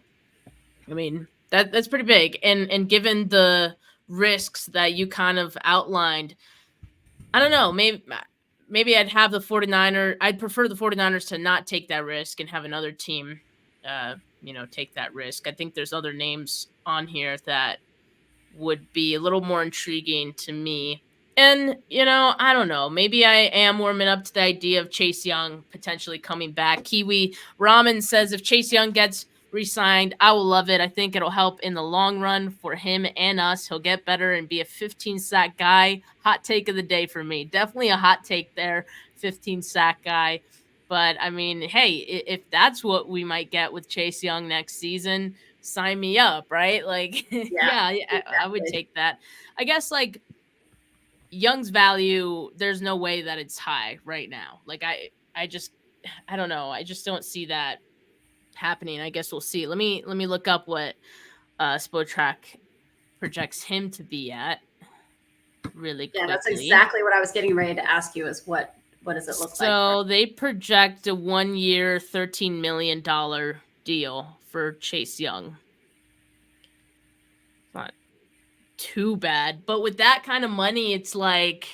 Speaker 1: I mean, that's pretty big. And given the risks that you kind of outlined, I don't know, maybe I'd have the 49ers. I'd prefer the 49ers to not take that risk and have another team, take that risk. I think there's other names on here that would be a little more intriguing to me. And, I don't know, maybe I am warming up to the idea of Chase Young potentially coming back. Kiwi Ramen says, if Chase Young gets re-signed, I will love it. I think it'll help in the long run for him and us. He'll get better and be a 15-sack guy. Hot take of the day for me. Definitely a hot take there, 15-sack guy. But, I mean, hey, if that's what we might get with Chase Young next season, sign me up, right? Like, I would take that. I guess, like, Young's value, there's no way that it's high right now. Like, I don't know. I just don't see that happening. I guess we'll see. Let me look up what Spotrac projects him to be at really quickly.
Speaker 2: Yeah, that's exactly what I was getting ready to ask you, is what does it look like?
Speaker 1: So they project a 1 year, $13 million deal for Chase Young. Not too bad, but with that kind of money, it's like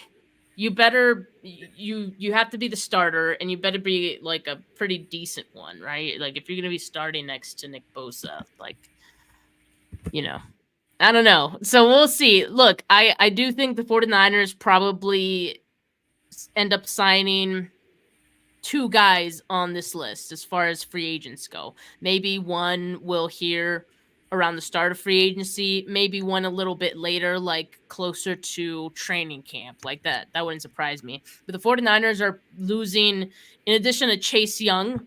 Speaker 1: you better you have to be the starter, and you better be like a pretty decent one, right? Like if you're gonna be starting next to Nick Bosa, like you know, I don't know. So we'll see. Look, I do think the 49ers probably end up signing two guys on this list as far as free agents go. Maybe one will hear around the start of free agency, maybe one a little bit later, like closer to training camp. Like that wouldn't surprise me. But the 49ers are losing, in addition to Chase Young,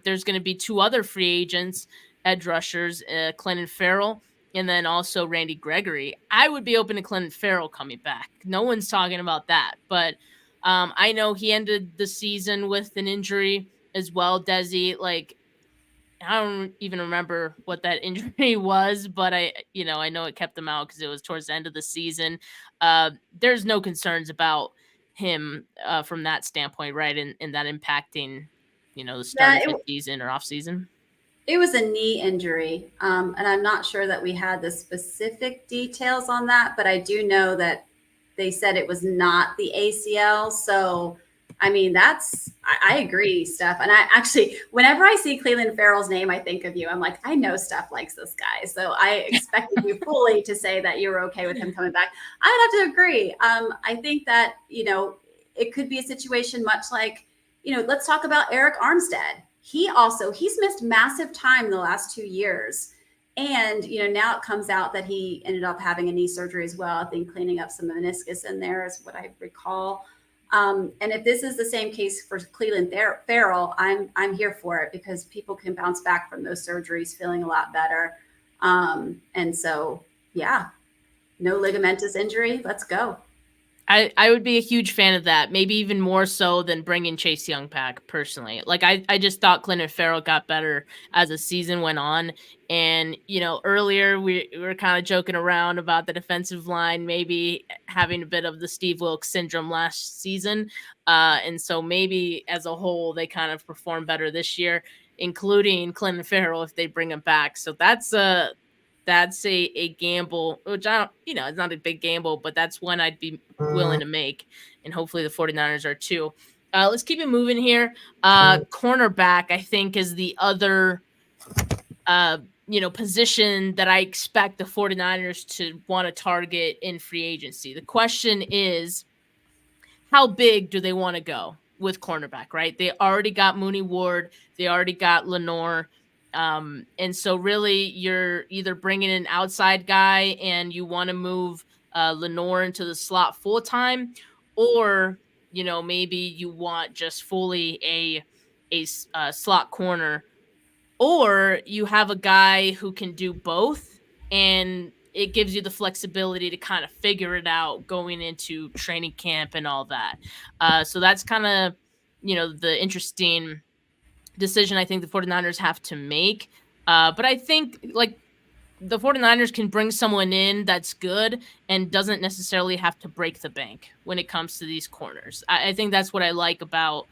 Speaker 1: there's going to be two other free agents, edge rushers, Clinton Farrell, and then also Randy Gregory. I would be open to Clinton Farrell coming back. No one's talking about that, but I know he ended the season with an injury as well, Desi. Like, I don't even remember what that injury was, but I know it kept him out because it was towards the end of the season. There's no concerns about him from that standpoint, right? And that impacting, the start
Speaker 2: Yeah,
Speaker 1: of his season or off season.
Speaker 2: it was a knee injury, and I'm not sure that we had the specific details on that, but I do know that they said it was not the ACL. So, I mean, I agree, Steph. And I actually, whenever I see Cleveland Farrell's name, I think of you. I'm like, I know Steph likes this guy. So I expected you fully to say that you were okay with him coming back. I would have to agree. I think that, it could be a situation much like, let's talk about Eric Armstead. He's missed massive time the last 2 years. And, now it comes out that he ended up having a knee surgery as well. I think cleaning up some meniscus in there is what I recall. And if this is the same case for Cleveland Farrell, I'm here for it because people can bounce back from those surgeries feeling a lot better. And so, yeah, no ligamentous injury. Let's go.
Speaker 1: I would be a huge fan of that, maybe even more so than bringing Chase Young back personally. Like, I just thought Clinton Farrell got better as the season went on. And, earlier we were kind of joking around about the defensive line maybe having a bit of the Steve Wilkes syndrome last season. And so maybe as a whole, they kind of perform better this year, including Clinton Farrell if they bring him back. So that's a gamble, which I don't, it's not a big gamble, but that's one I'd be willing to make. And hopefully the 49ers are too. Let's keep it moving here. Cornerback, I think, is the other, position that I expect the 49ers to want to target in free agency. The question is, how big do they want to go with cornerback, right? They already got Mooney Ward. They already got Lenoir. And so really you're either bringing an outside guy and you want to move Lenoir into the slot full time, or, maybe you want just fully a slot corner, or you have a guy who can do both and it gives you the flexibility to kind of figure it out going into training camp and all that. So that's kind of, the interesting decision I think the 49ers have to make. But I think like the 49ers can bring someone in that's good and doesn't necessarily have to break the bank when it comes to these corners. I think that's what I like about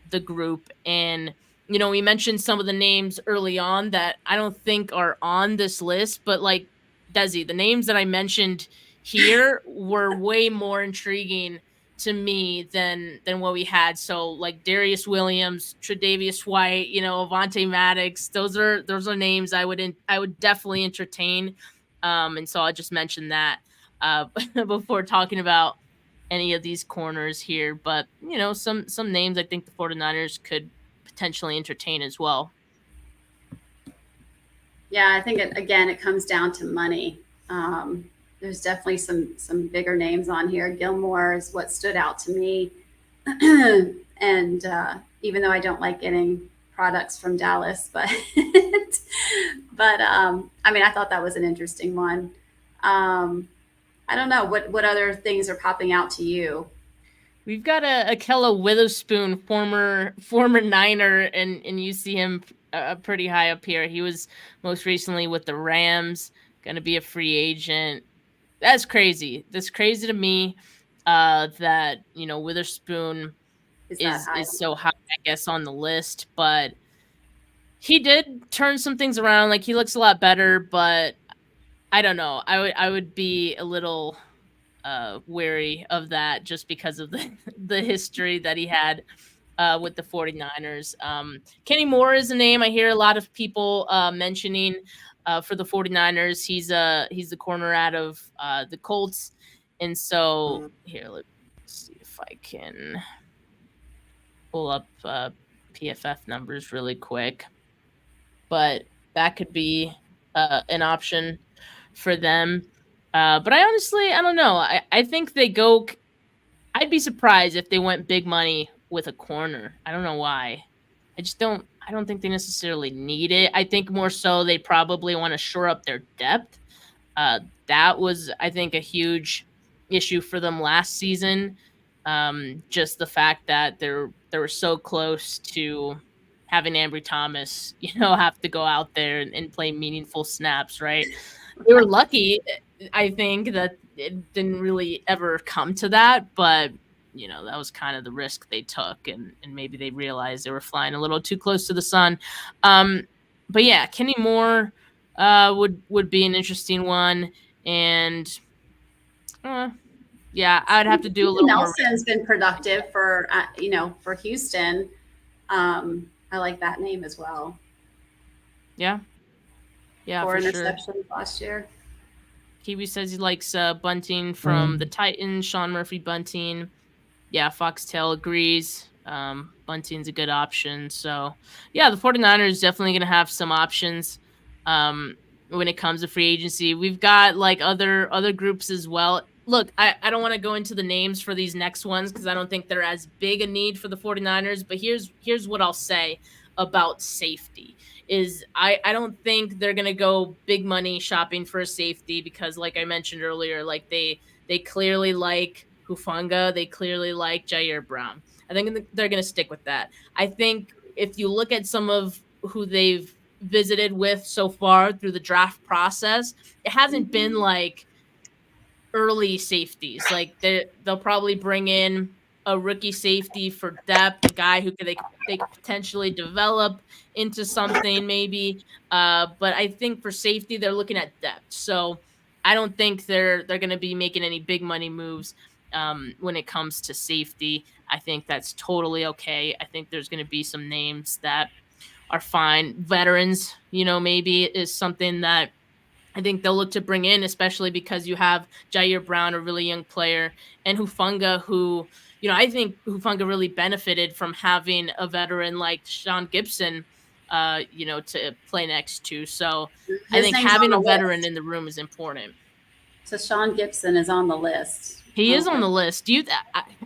Speaker 1: the group. And, we mentioned some of the names early on that I don't think are on this list, but like Desi, the names that I mentioned here were way more intriguing to me than what we had. So like Darius Williams, Tre'Davious White, Avonte Maddox, those are names I would definitely entertain. And so I'll just mention that before talking about any of these corners here. But some names I think the 49ers could potentially entertain as well.
Speaker 2: Yeah, I think it comes down to money. There's definitely some bigger names on here. Gilmore is what stood out to me, and even though I don't like getting products from Dallas, but I mean, I thought that was an interesting one. I don't know what other things are popping out to you.
Speaker 1: We've got Akella Witherspoon, former Niner, and you see him pretty high up here. He was most recently with the Rams, going to be a free agent. That's crazy. That's crazy to me that, Witherspoon is so high, I guess, on the list. But he did turn some things around. Like, he looks a lot better, but I don't know. I would be a little wary of that just because of the the history that he had with the 49ers. Kenny Moore is a name I hear a lot of people mentioning for the 49ers. He's the corner out of the Colts. And so here, let's see if I can pull up PFF numbers really quick. But that could be an option for them. But I don't know. I think they go. I'd be surprised if they went big money with a corner. I don't know why. I just don't. I don't think they necessarily need it. I think more so they probably want to shore up their depth. That was, I think, a huge issue for them last season. Just the fact that they were so close to having Ambry Thomas, have to go out there and play meaningful snaps, right? They were lucky, I think, that it didn't really ever come to that, but that was kind of the risk they took, and maybe they realized they were flying a little too close to the sun. But yeah, Kenny Moore would be an interesting one, and yeah, I'd have to do a little more.
Speaker 2: Nelson's been productive for for Houston. I like that name as well.
Speaker 1: Yeah,
Speaker 2: 4
Speaker 1: for
Speaker 2: interceptions
Speaker 1: sure.
Speaker 2: last year.
Speaker 1: Kiwi says he likes Bunting from the Titans. Sean Murphy Bunting. Yeah, Foxtail agrees. Bunting's a good option. So, yeah, the 49ers definitely going to have some options when it comes to free agency. We've got like other groups as well. Look, I don't want to go into the names for these next ones because I don't think they're as big a need for the 49ers. But here's what I'll say about safety is I don't think they're going to go big money shopping for a safety because, like I mentioned earlier, like they clearly like Hufanga. They clearly like Jair Brown. I think they're going to stick with that. I think if you look at some of who they've visited with so far through the draft process, it hasn't been like early safeties. Like they'll probably bring in a rookie safety for depth, a guy who they could potentially develop into something maybe. But I think for safety, they're looking at depth. So I don't think they're going to be making any big money moves when it comes to safety. I think that's totally okay. I think there's going to be some names that are fine. Veterans, maybe is something that I think they'll look to bring in, especially because you have Jair Brown, a really young player, and Hufanga, who, I think Hufanga really benefited from having a veteran like Sean Gibson, to play next to. So I think having a veteran in the room is important.
Speaker 2: So Sean Gibson is on the list.
Speaker 1: He is on the list.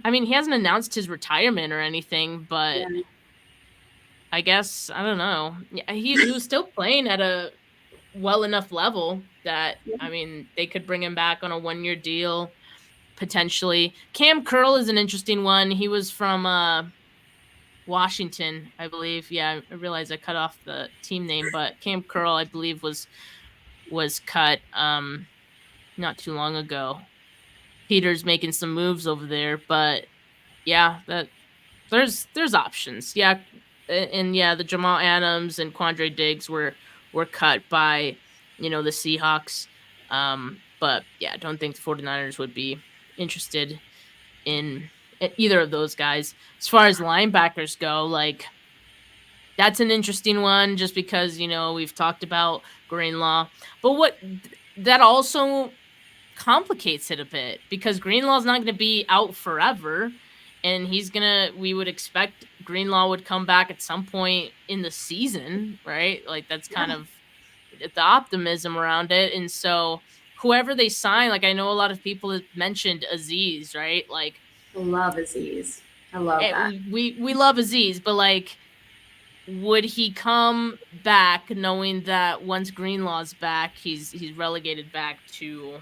Speaker 1: I mean, he hasn't announced his retirement or anything, but yeah. I guess, I don't know. He was still playing at a well enough level that, I mean, they could bring him back on a 1-year deal, potentially. Cam Curl is an interesting one. He was from Washington, I believe. Yeah, I realized I cut off the team name, but Cam Curl, I believe, was cut not too long ago. Peter's making some moves over there, but yeah, there's options. Yeah, and yeah, the Jamal Adams and Quandre Diggs were cut by, the Seahawks. But yeah, I don't think the 49ers would be interested in either of those guys. As far as linebackers go, like that's an interesting one just because, we've talked about Greenlaw. But what that also complicates it a bit because Greenlaw's not going to be out forever. And we would expect Greenlaw would come back at some point in the season, right? Like that's kind of the optimism around it. And so whoever they sign, like I know a lot of people have mentioned Azeez, right? Like
Speaker 2: I love Azeez. I love that.
Speaker 1: We love Azeez, but like, would he come back knowing that once Greenlaw's back, he's relegated back to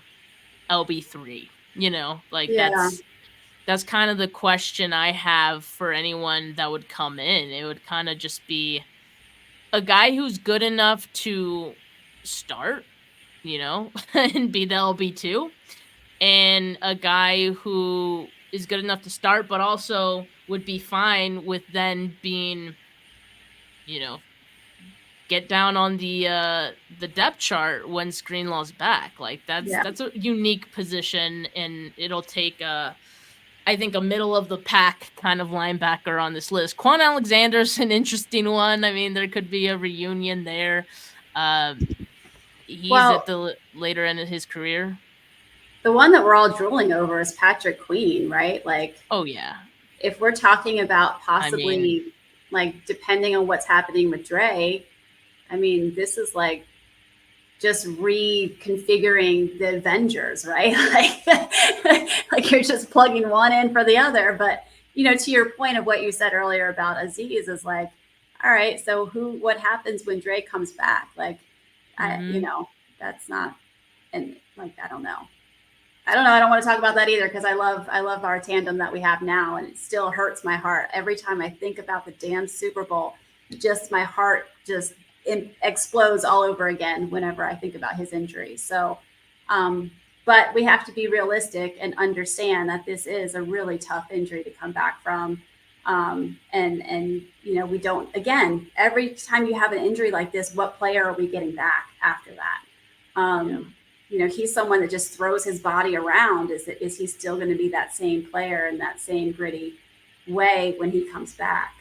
Speaker 1: LB3, like that's kind of the question I have for anyone that would come in. It would kind of just be a guy who's good enough to start, and be the LB2, and a guy who is good enough to start, but also would be fine with then being, get down on the depth chart once Greenlaw's back. Like that's a unique position, and it'll take I think a middle of the pack kind of linebacker on this list. Quan Alexander's an interesting one. I mean, there could be a reunion there. He's at
Speaker 2: Well,
Speaker 1: the later end of his career.
Speaker 2: the one that we're all drooling over is Patrick Queen, right? Like,
Speaker 1: Oh yeah.
Speaker 2: if we're talking about
Speaker 1: I
Speaker 2: possibly,
Speaker 1: mean,
Speaker 2: like, depending on what's happening with Dre, I mean, this is like just reconfiguring the Avengers, right? Like you're just plugging one in for the other. But to your point of what you said earlier about Aziz is like, all right, so what happens when Dre comes back? Like, that's not, and like, I don't know. I don't want to talk about that either because I love our tandem that we have now, and it still hurts my heart every time I think about the damn Super Bowl. Just my heart just explodes all over again whenever I think about his injury. So, but we have to be realistic and understand that this is a really tough injury to come back from. And we don't. Again, every time you have an injury like this, what player are we getting back after that? He's someone that just throws his body around. Is he still going to be that same player in that same gritty way when he comes back?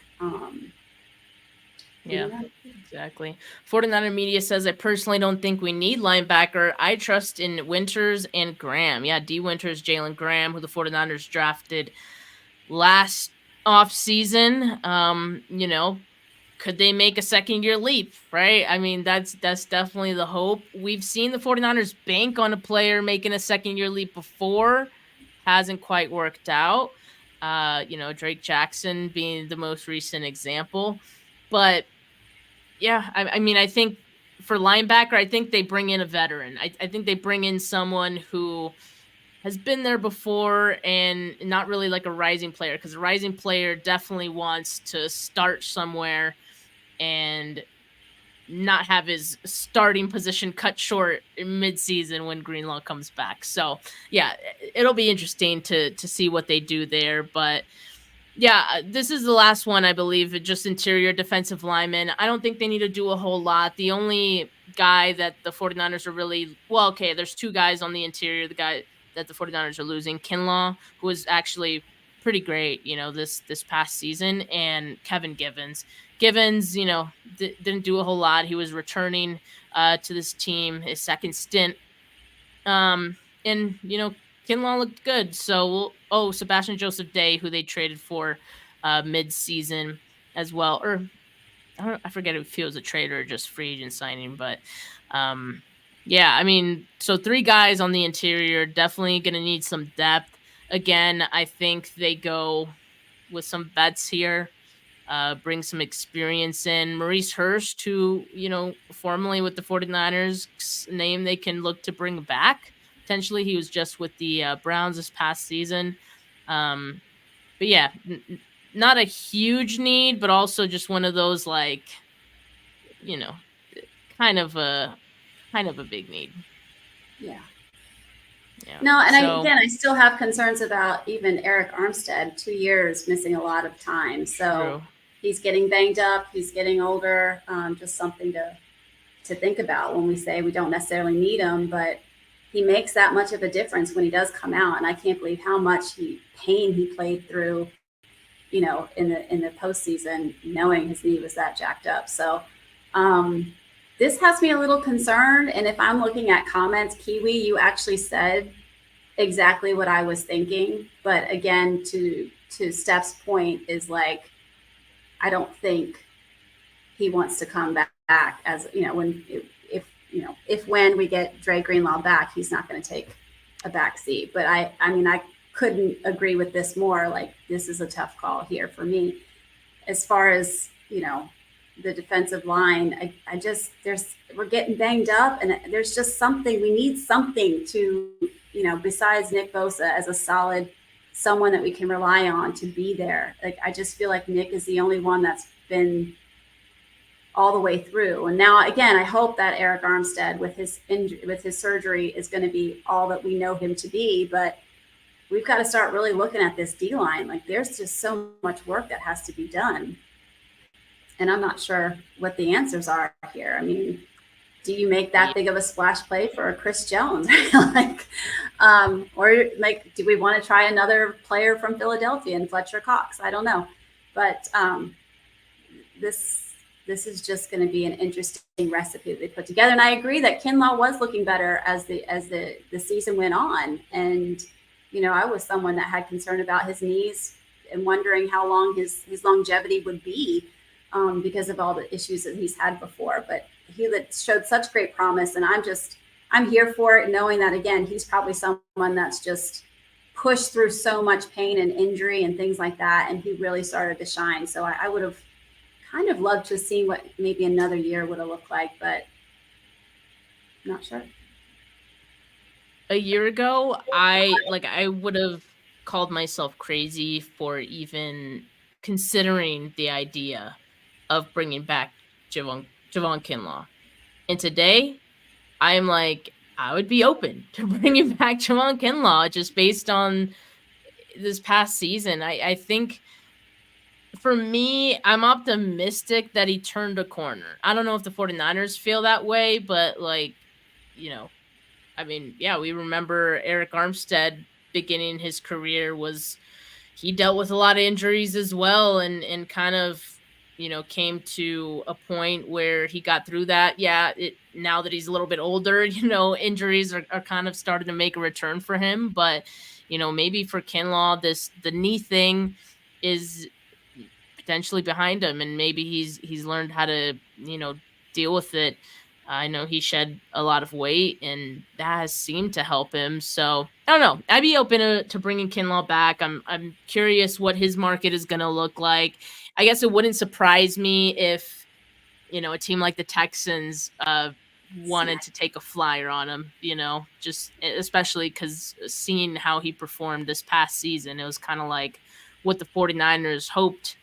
Speaker 1: Yeah, exactly. 49er Media says, I personally don't think we need linebacker. I trust in Winters and Graham. Yeah, D. Winters, Jalen Graham, who the 49ers drafted last offseason. Could they make a second-year leap, right? I mean, that's definitely the hope. We've seen the 49ers bank on a player making a second-year leap before. Hasn't quite worked out. Drake Jackson being the most recent example. But, yeah, I mean, I think for linebacker, I think they bring in a veteran. I think they bring in someone who has been there before and not really like a rising player, because a rising player definitely wants to start somewhere and not have his starting position cut short in mid-season when Greenlaw comes back. So yeah, it'll be interesting to see what they do there. But yeah, this is the last one, I believe, just interior defensive lineman. I don't think they need to do a whole lot. The only guy that the 49ers are really, well, okay, there's two guys on the interior, the guy that the 49ers are losing, Kinlaw, who was actually pretty great, this past season, and Kevin Givens. Givens, didn't do a whole lot. He was returning to this team his second stint. And, Kinlaw looked good. So, Sebastian Joseph Day, who they traded for mid-season as well. Or, I forget if he was a trade or just free agent signing. But, yeah, I mean, so 3 guys on the interior, definitely going to need some depth. Again, I think they go with some bets here. Bring some experience in. Maurice Hurst, who, formerly with the 49ers, name they can look to bring back. Potentially, he was just with the Browns this past season. But yeah, not a huge need, but also just one of those, like, kind of a big need.
Speaker 2: Yeah.
Speaker 1: Yeah.
Speaker 2: No, and I still have concerns about even Arik Armstead, 2 years missing a lot of time. So
Speaker 1: true.
Speaker 2: He's getting banged up. He's getting older. Just something to think about when we say we don't necessarily need him, but he makes that much of a difference when he does come out. And I can't believe how much pain he played through, in the postseason, knowing his knee was that jacked up. So this has me a little concerned. And if I'm looking at comments, Kiwi, you actually said exactly what I was thinking. But again, to Steph's point, is like, I don't think he wants to come back as, when we get Dre Greenlaw back, he's not going to take a back seat. But I couldn't agree with this more. Like, this is a tough call here for me. As far as, the defensive line, we're getting banged up, and there's just something, we need something to, besides Nick Bosa as a solid someone that we can rely on to be there. Like, I just feel like Nick is the only one that's been all the way through. And now, again, I hope that Arik Armstead with his surgery is going to be all that we know him to be. But we've got to start really looking at this D line. Like, there's just so much work that has to be done. And I'm not sure what the answers are here. I mean, do you make
Speaker 1: Yeah.
Speaker 2: that big of a splash play for Chris Jones? Like, or like, do we want to try another player from Philadelphia and Fletcher Cox? I don't know, but this this is just going to be an interesting recipe that they put together. And I agree that Kinlaw was looking better as the season went on. And you know, I was someone that had concern about his knees and wondering how long his longevity would be because of all the issues that he's had before. But he showed such great promise, and I'm here for it, knowing that again he's probably someone that's just pushed through so much pain and injury and things like that, and he really started to shine. So I would have kind of loved to see what maybe another year would have looked like, but I'm not sure.
Speaker 1: A year ago, I would have called myself crazy for even considering the idea of bringing back Javon Kinlaw. And today, I'm like, I would be open to bringing back Javon Kinlaw just based on this past season. I think for me, I'm optimistic that he turned a corner. I don't know if the 49ers feel that way, but like, you know, I mean, yeah, we remember Eric Armstead beginning his career he dealt with a lot of injuries as well and kind of, came to a point where he got through that. Yeah, now that he's a little bit older, injuries are kind of starting to make a return for him. But, maybe for Kinlaw, the knee thing is potentially behind him, and maybe he's learned how to, deal with it. I know he shed a lot of weight, and that has seemed to help him. So I don't know. I'd be open to bringing Kinlaw back. I'm curious what his market is going to look like. I guess it wouldn't surprise me if a team like the Texans wanted to take a flyer on him. Just especially because seeing how he performed this past season, it was kind of like what the 49ers hoped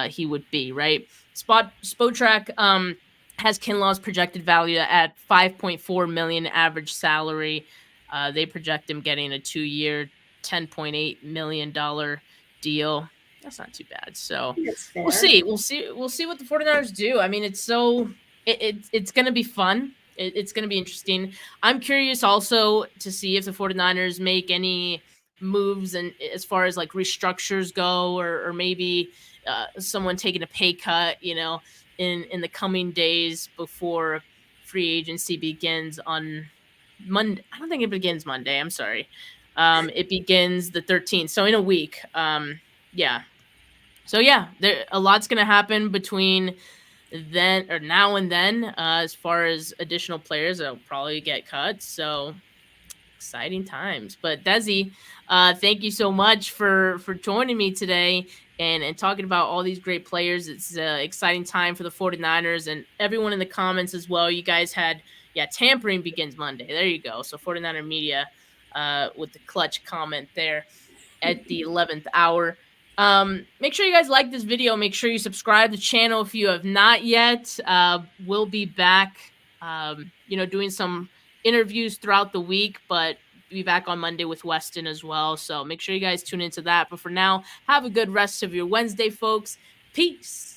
Speaker 1: he would be. Right? Spotrac has Kinlaw's projected value at $5.4 million average salary. They project him getting a 2-year, $10.8 million deal. That's not too bad. So we'll see. We'll see what the 49ers do. I mean, it's going to be fun. It's going to be interesting. I'm curious also to see if the 49ers make any moves and as far as like restructures go, or maybe someone taking a pay cut, in the coming days before free agency begins on Monday. I don't think it begins Monday. I'm sorry. It begins the 13th. So in a week. Yeah. So yeah, a lot's going to happen between then or now and then, as far as additional players that'll probably get cut. So exciting times. But Desi, thank you so much for joining me today and talking about all these great players. It's an exciting time for the 49ers and everyone in the comments as well. You guys had, tampering begins Monday. There you go. So 49er Media with the clutch comment there at the 11th hour. Make sure you guys like this video. Make sure you subscribe to the channel if you have not yet. We'll be back, doing some interviews throughout the week, but be back on Monday with Weston as well. So make sure you guys tune into that. But for now, have a good rest of your Wednesday, folks. Peace.